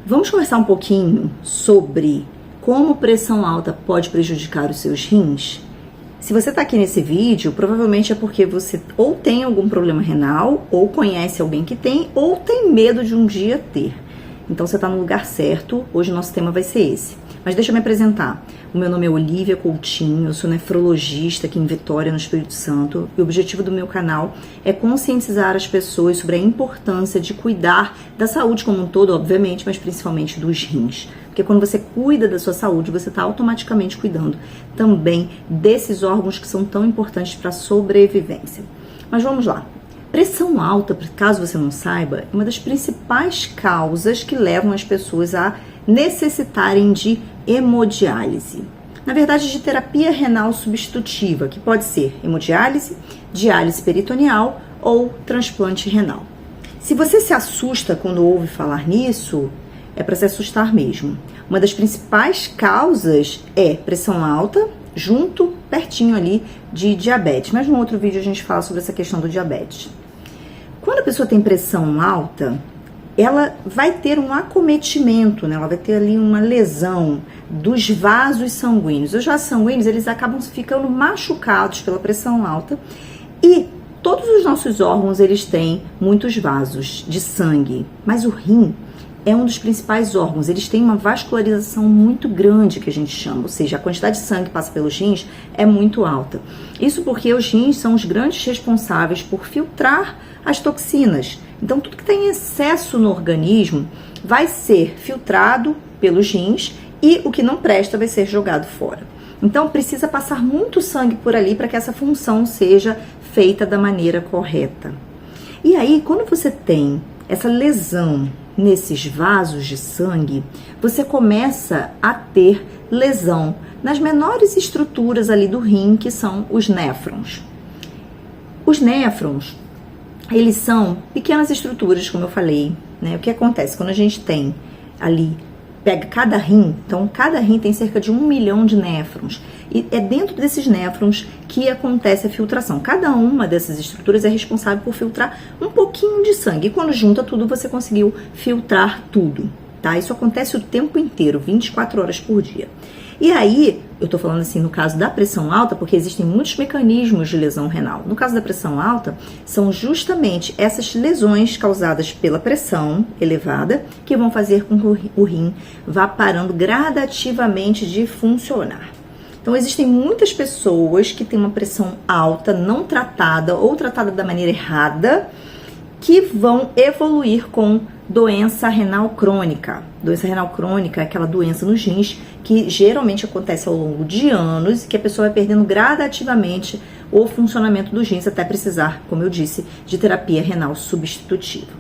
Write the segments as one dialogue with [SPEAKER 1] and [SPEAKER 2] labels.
[SPEAKER 1] Vamos conversar um pouquinho sobre como pressão alta pode prejudicar os seus rins? Se você está aqui nesse vídeo, provavelmente é porque você ou tem algum problema renal, ou conhece alguém que tem, ou tem medo de um dia ter. Então você está no lugar certo, hoje o nosso tema vai ser esse. Mas deixa eu me apresentar. O meu nome é Olivia Coutinho, eu sou nefrologista aqui em Vitória, no Espírito Santo. E o objetivo do meu canal é conscientizar as pessoas sobre a importância de cuidar da saúde como um todo, obviamente, mas principalmente dos rins. Porque quando você cuida da sua saúde, você está automaticamente cuidando também desses órgãos que são tão importantes para a sobrevivência. Mas vamos lá. Pressão alta, caso você não saiba, é uma das principais causas que levam as pessoas a necessitarem de hemodiálise. Na verdade, de terapia renal substitutiva, que pode ser hemodiálise, diálise peritoneal ou transplante renal. Se você se assusta quando ouve falar nisso, é para se assustar mesmo. Uma das principais causas é pressão alta, pertinho ali de diabetes. Mas num outro vídeo a gente fala sobre essa questão do diabetes. Quando a pessoa tem pressão alta, ela vai ter um acometimento, né? Ela vai ter ali uma lesão dos vasos sanguíneos. Os vasos sanguíneos, eles acabam ficando machucados pela pressão alta e todos os nossos órgãos, eles têm muitos vasos de sangue, mas o rim é um dos principais órgãos. Eles têm uma vascularização muito grande, que a gente chama, ou seja, a quantidade de sangue que passa pelos rins é muito alta. Isso porque os rins são os grandes responsáveis por filtrar as toxinas. Então, tudo que tem excesso no organismo vai ser filtrado pelos rins e o que não presta vai ser jogado fora. Então, precisa passar muito sangue por ali para que essa função seja feita da maneira correta. E aí, quando você tem essa lesão nesses vasos de sangue, você começa a ter lesão nas menores estruturas ali do rim, que são os néfrons. Os néfrons, eles são pequenas estruturas, como eu falei, né? O que acontece quando a gente tem ali, pega cada rim, então cada rim tem cerca de 1 milhão de néfrons, e é dentro desses néfrons que acontece a filtração. Cada uma dessas estruturas é responsável por filtrar um pouquinho de sangue, e quando junta tudo, você conseguiu filtrar tudo, tá? Isso acontece o tempo inteiro, 24 horas por dia. E aí, eu tô falando assim no caso da pressão alta, porque existem muitos mecanismos de lesão renal. No caso da pressão alta, são justamente essas lesões causadas pela pressão elevada que vão fazer com que o rim vá parando gradativamente de funcionar. Então, existem muitas pessoas que têm uma pressão alta não tratada ou tratada da maneira errada, que vão evoluir com doença renal crônica. Doença renal crônica é aquela doença nos rins que geralmente acontece ao longo de anos e que a pessoa vai perdendo gradativamente o funcionamento dos rins até precisar, como eu disse, de terapia renal substitutiva.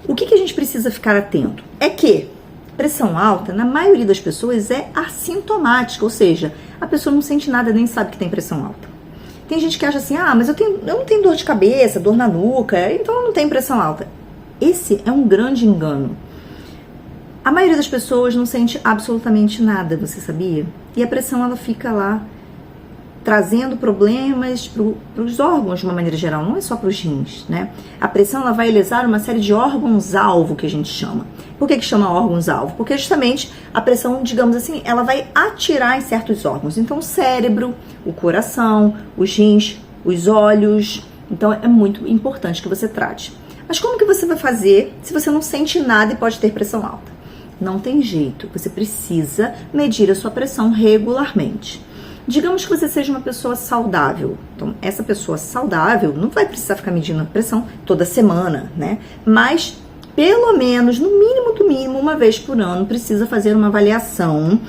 [SPEAKER 1] O que a gente precisa ficar atento? É que pressão alta, na maioria das pessoas, é assintomática, ou seja, a pessoa não sente nada, nem sabe que tem pressão alta. Tem gente que acha assim, mas eu não tenho dor de cabeça, dor na nuca, então eu não tenho pressão alta. Esse é um grande engano. A maioria das pessoas não sente absolutamente nada, você sabia? E a pressão, ela fica lá trazendo problemas para os órgãos de uma maneira geral, não é só para os rins, né? A pressão, ela vai lesar uma série de órgãos-alvo, que a gente chama. Por que chama órgãos-alvo? Porque justamente a pressão, digamos assim, ela vai atirar em certos órgãos. Então, o cérebro, o coração, os rins, os olhos. Então, é muito importante que você trate. Mas como que você vai fazer se você não sente nada e pode ter pressão alta? Não tem jeito, você precisa medir a sua pressão regularmente. Digamos que você seja uma pessoa saudável. Então, essa pessoa saudável não vai precisar ficar medindo a pressão toda semana, né? Mas, pelo menos, no mínimo do mínimo, uma vez por ano, precisa fazer uma avaliação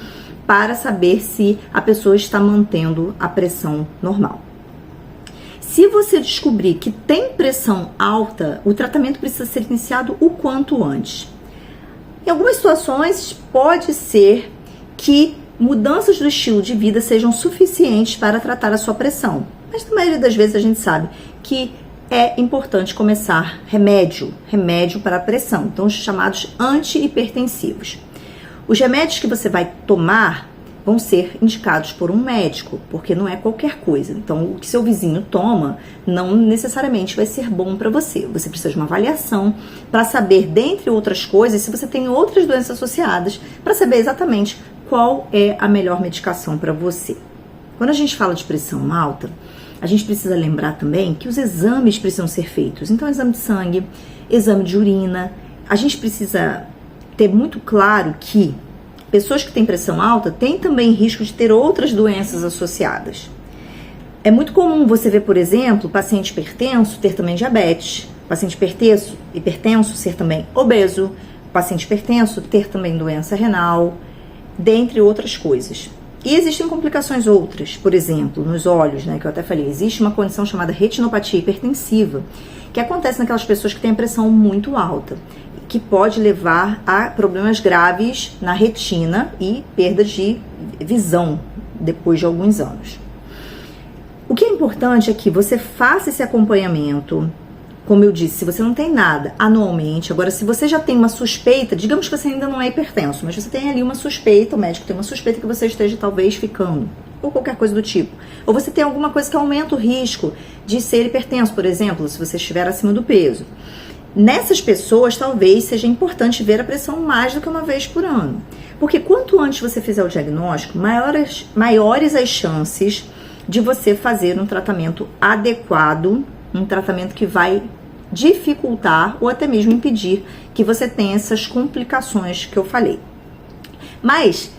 [SPEAKER 1] para saber se a pessoa está mantendo a pressão normal. Se você descobrir que tem pressão alta, o tratamento precisa ser iniciado o quanto antes. Em algumas situações, pode ser que mudanças do estilo de vida sejam suficientes para tratar a sua pressão. Mas na maioria das vezes a gente sabe que é importante começar remédio para a pressão, então os chamados antihipertensivos. Os remédios que você vai tomar vão ser indicados por um médico, porque não é qualquer coisa. Então, o que seu vizinho toma não necessariamente vai ser bom para você. Você precisa de uma avaliação para saber, dentre outras coisas, se você tem outras doenças associadas, para saber exatamente qual é a melhor medicação para você. Quando a gente fala de pressão alta, a gente precisa lembrar também que os exames precisam ser feitos. Então, exame de sangue, exame de urina. A gente precisa ter muito claro que pessoas que têm pressão alta têm também risco de ter outras doenças associadas. É muito comum você ver, por exemplo, paciente hipertenso ter também diabetes, paciente hipertenso ser também obeso, paciente hipertenso ter também doença renal, dentre outras coisas. E existem complicações outras, por exemplo, nos olhos, né, que eu até falei, existe uma condição chamada retinopatia hipertensiva, que acontece naquelas pessoas que têm a pressão muito alta, que pode levar a problemas graves na retina e perda de visão depois de alguns anos. O que é importante é que você faça esse acompanhamento, como eu disse, se você não tem nada anualmente. Agora, se você já tem uma suspeita, digamos que você ainda não é hipertenso, mas você tem ali uma suspeita, o médico tem uma suspeita que você esteja talvez ficando, ou qualquer coisa do tipo. Ou você tem alguma coisa que aumenta o risco de ser hipertenso, por exemplo, se você estiver acima do peso. Nessas pessoas, talvez seja importante ver a pressão mais do que uma vez por ano. Porque quanto antes você fizer o diagnóstico, maiores as chances de você fazer um tratamento adequado, um tratamento que vai dificultar ou até mesmo impedir que você tenha essas complicações que eu falei. Mas,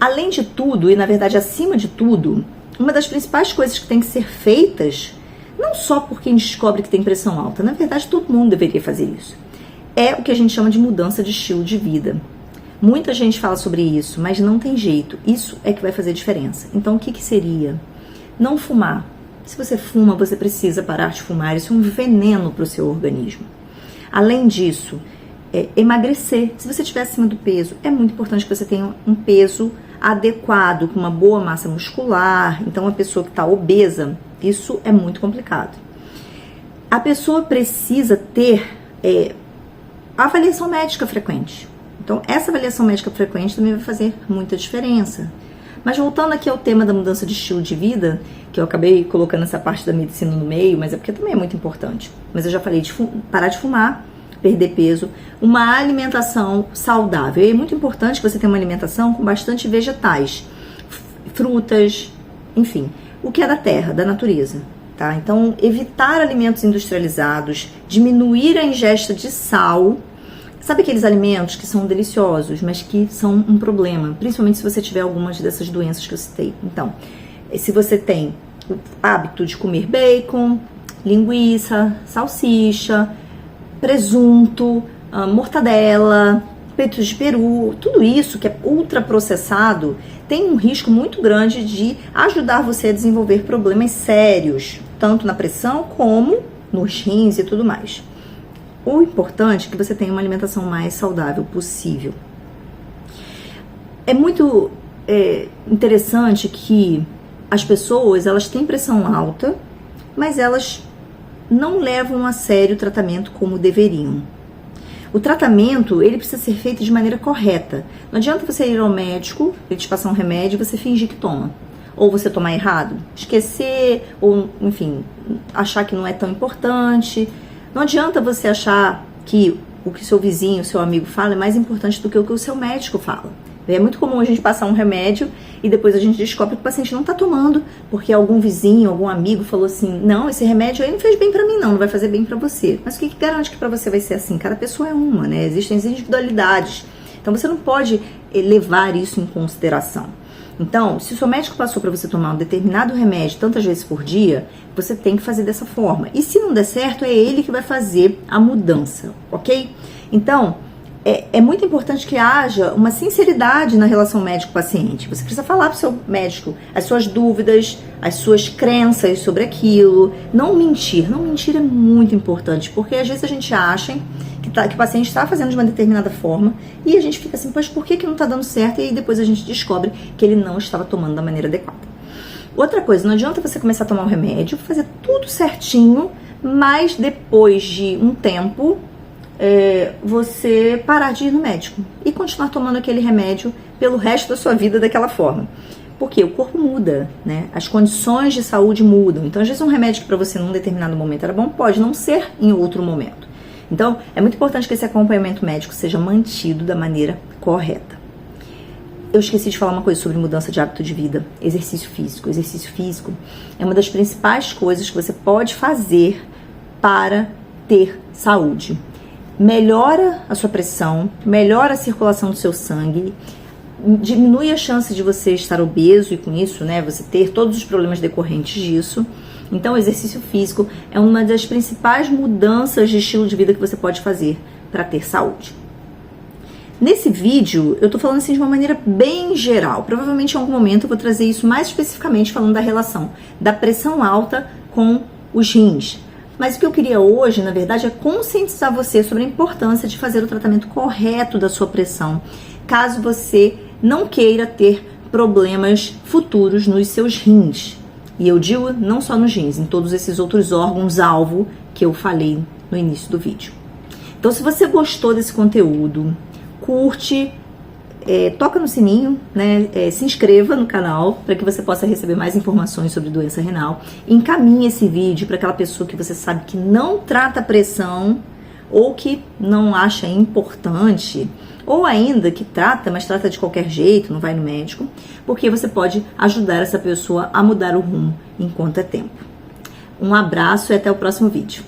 [SPEAKER 1] além de tudo, e na verdade acima de tudo, uma das principais coisas que tem que ser feitas, não só por quem descobre que tem pressão alta, na verdade todo mundo deveria fazer isso, é o que a gente chama de mudança de estilo de vida. Muita gente fala sobre isso, mas não tem jeito, isso é que vai fazer diferença. Então o que seria? Não fumar. Se você fuma, você precisa parar de fumar, isso é um veneno para o seu organismo. Além disso, emagrecer. Se você estiver acima do peso, é muito importante que você tenha um peso adequado, com uma boa massa muscular. Então, a pessoa que está obesa, isso é muito complicado. A pessoa precisa ter avaliação médica frequente. Então, essa avaliação médica frequente também vai fazer muita diferença. Mas voltando aqui ao tema da mudança de estilo de vida, que eu acabei colocando essa parte da medicina no meio, mas é porque também é muito importante. Mas eu já falei de parar de fumar, perder peso, uma alimentação saudável. E é muito importante que você tenha uma alimentação com bastante vegetais, frutas, enfim, o que é da terra, da natureza, tá? Então, evitar alimentos industrializados, diminuir a ingesta de sal. Sabe aqueles alimentos que são deliciosos, mas que são um problema, principalmente se você tiver algumas dessas doenças que eu citei. Então, se você tem o hábito de comer bacon, linguiça, salsicha, presunto, mortadela, peitos de peru, tudo isso que é ultraprocessado tem um risco muito grande de ajudar você a desenvolver problemas sérios, tanto na pressão como nos rins e tudo mais. O importante é que você tenha uma alimentação mais saudável possível. É muito interessante que as pessoas, elas têm pressão alta, mas elas não levam a sério o tratamento como deveriam. O tratamento, ele precisa ser feito de maneira correta. Não adianta você ir ao médico, ele te passar um remédio e você fingir que toma. Ou você tomar errado, esquecer, ou enfim, achar que não é tão importante. Não adianta você achar que o que seu vizinho, seu amigo fala é mais importante do que o seu médico fala. É muito comum a gente passar um remédio e depois a gente descobre que o paciente não está tomando, porque algum vizinho, algum amigo falou assim, não, esse remédio aí não fez bem para mim não vai fazer bem para você. Mas o que garante que para você vai ser assim? Cada pessoa é uma, né? Existem as individualidades. Então você não pode levar isso em consideração. Então, se o seu médico passou para você tomar um determinado remédio tantas vezes por dia, você tem que fazer dessa forma. E se não der certo, é ele que vai fazer a mudança, ok? Então, é muito importante que haja uma sinceridade na relação médico-paciente. Você precisa falar para o seu médico as suas dúvidas, as suas crenças sobre aquilo. Não mentir. Não mentir é muito importante, porque às vezes a gente acha que o paciente está fazendo de uma determinada forma e a gente fica assim, pois por que não está dando certo? E aí depois a gente descobre que ele não estava tomando da maneira adequada. Outra coisa, não adianta você começar a tomar um remédio, fazer tudo certinho, mas depois de um tempo você parar de ir no médico e continuar tomando aquele remédio pelo resto da sua vida daquela forma. Porque o corpo muda, né? As condições de saúde mudam. Então, às vezes, um remédio que para você num determinado momento era bom, pode não ser em outro momento. Então, é muito importante que esse acompanhamento médico seja mantido da maneira correta. Eu esqueci de falar uma coisa sobre mudança de hábito de vida, exercício físico. Exercício físico é uma das principais coisas que você pode fazer para ter saúde. Melhora a sua pressão, melhora a circulação do seu sangue, diminui a chance de você estar obeso e com isso, né, você ter todos os problemas decorrentes disso. Então, o exercício físico é uma das principais mudanças de estilo de vida que você pode fazer para ter saúde. Nesse vídeo, eu tô falando assim de uma maneira bem geral. Provavelmente em algum momento eu vou trazer isso mais especificamente falando da relação da pressão alta com os rins. Mas o que eu queria hoje, na verdade, é conscientizar você sobre a importância de fazer o tratamento correto da sua pressão, caso você não queira ter problemas futuros nos seus rins. E eu digo não só nos rins, em todos esses outros órgãos-alvo que eu falei no início do vídeo. Então, se você gostou desse conteúdo, curte, toca no sininho, né? Se inscreva no canal para que você possa receber mais informações sobre doença renal. Encaminhe esse vídeo para aquela pessoa que você sabe que não trata pressão ou que não acha importante, ou ainda que trata, mas trata de qualquer jeito, não vai no médico, porque você pode ajudar essa pessoa a mudar o rumo enquanto é tempo. Um abraço e até o próximo vídeo.